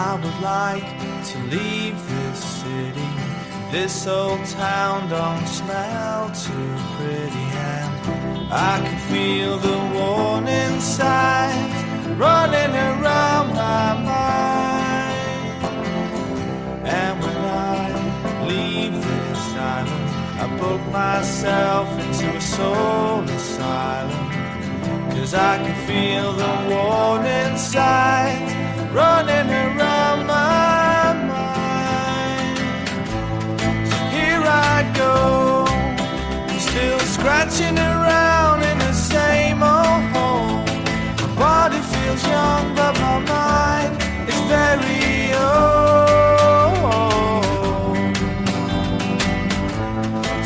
I would like to leave this city. This old town don't smell too pretty, and I can feel the warning signs running around my mind. And when I leave this island, I book myself into a soul asylum, 'cause I can feel the warning signs running around my mind. So here I go, still scratching around in the same old hole. My body feels young, but my mind is very old.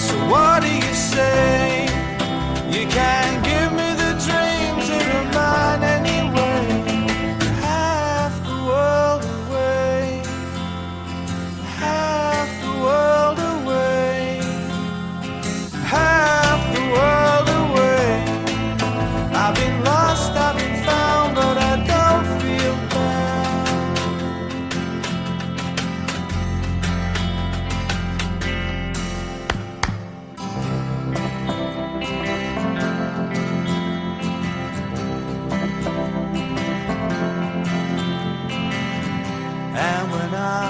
So what do you say? You can't give me the dreams that are mine anyway. Half the world away, half the world away, half the world away. I've been lost, I've been found, but I don't feel down. And when I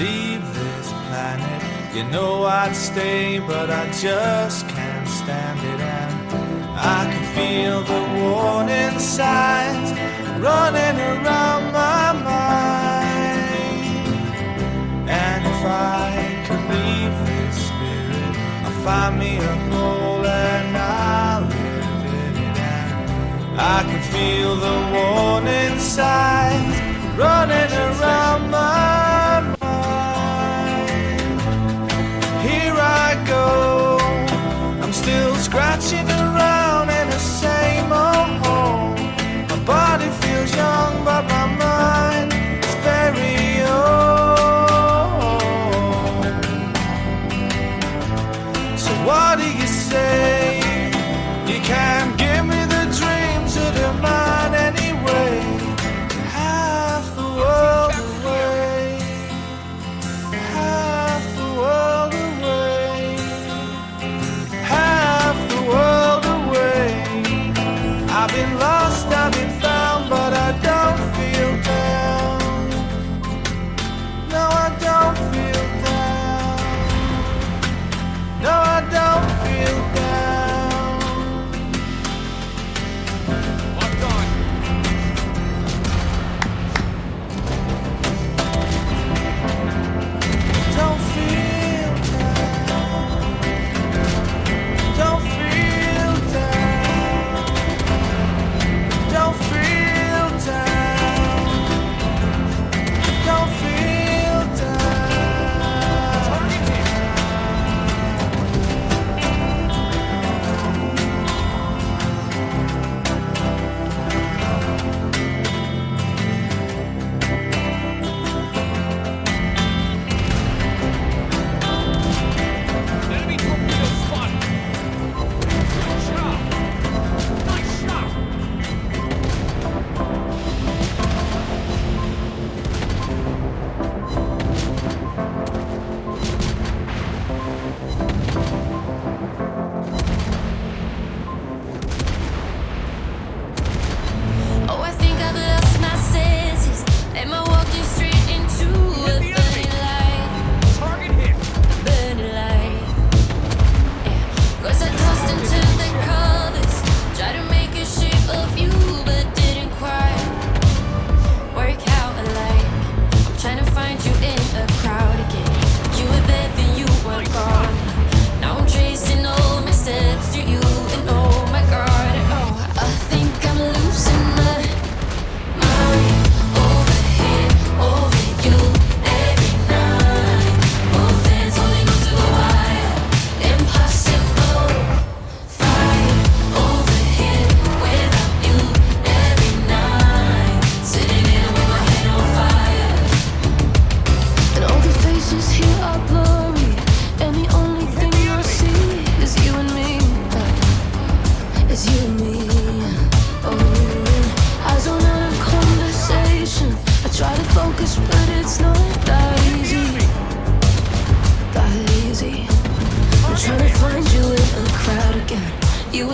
leave this planet, you know I'd stay, but I just can't stand it. And I can feel the warning signs running around my mind. And if I could leave this spirit, I'll find me a hole and I'll live in it. And I can feel the warning signs running around my mind. Here I go, I'm still scratching around in the same old hole. My body feels young, but my mind is very old. So what do you say? You can't give me the dreams that are mine anyway. Half the world away, half the world away, half the world away. I've been lost, I've been found, but I don't feel down. No, I don't feel down. No, I don't feel down.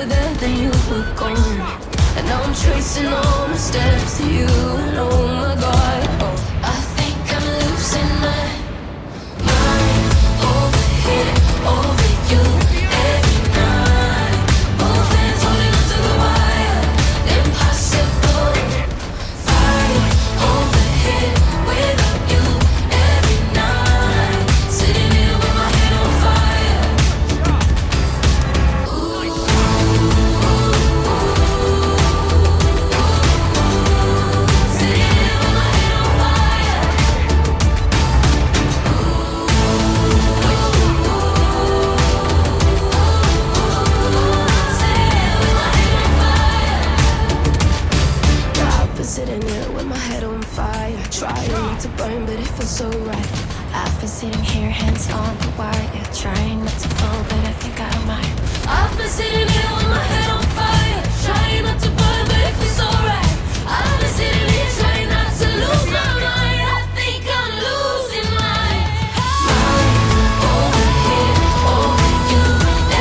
there, then you were gone. And now I'm tracing all my steps to you. And oh my God, oh, I think I'm losing my mind. Over here, over you, every night. Both hands holding onto the wire. Impossible. Fight over here without you every night. Sitting here with my head on fire. Sitting here with my head on fire. I've been sitting here with my head on fire, trying not to burn, but it feels so right. I've been sitting here, hands on the wire, trying not to fall, but I think I might. I've been sitting here with my head on fire, trying not to burn, but it feels so right. I've been sitting here trying not to lose my mind. I think I'm losing my mind. Over here, over you,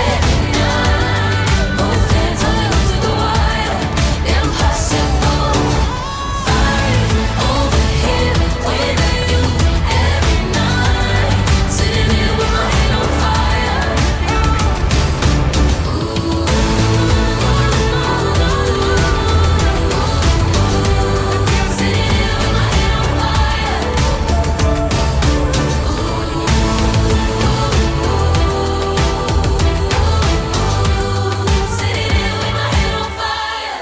every night. Both hands holding onto the wire. Impossible. Fight over here with you every night. Sitting here with my head on fire. Sitting here with my head on fire. Sitting here with my head on fire.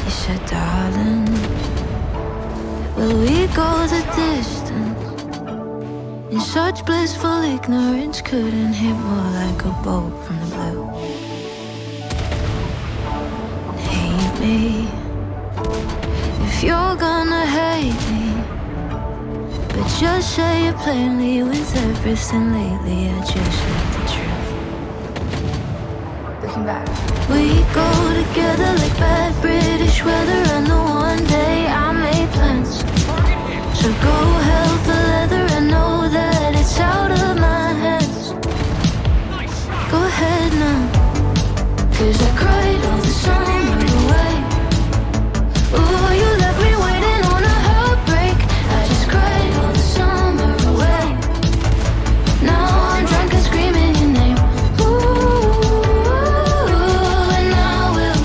You said, darling, will we go the distance? In such blissful ignorance, couldn't hit more like a bolt from the blue. And hate me, if you're gonna hate me, but just say it plainly. With everything lately, I just need the truth. Looking back. We go together like bad British weather, and the one day I made plans. So go hell for leather, I know that it's out of my hands. Go ahead now, 'cause I cried all the summer away. Ooh, you left me waiting on a heartbreak. I just cried all the summer away. Now I'm drunk and screaming your name. Ooh, and I will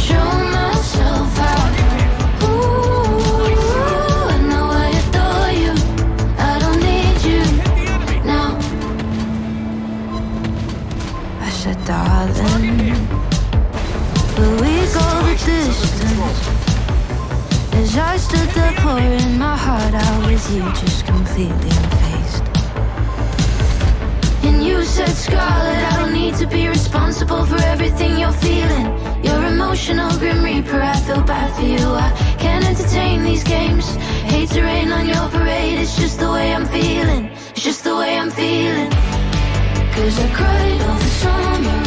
show myself out. Ooh, and now I adore you. I don't need you now. I said, darling, will we go the distance? As I stood there pouring my heart out with you, just completely unfazed. And you said, Scarlett, I don't need to be responsible for everything you're feeling. You're emotional Grim Reaper, I feel bad for you. I can't entertain these games. Hate to rain on your parade. It's just the way I'm feeling. It's just the way I'm feeling. 'Cause I cried all the summer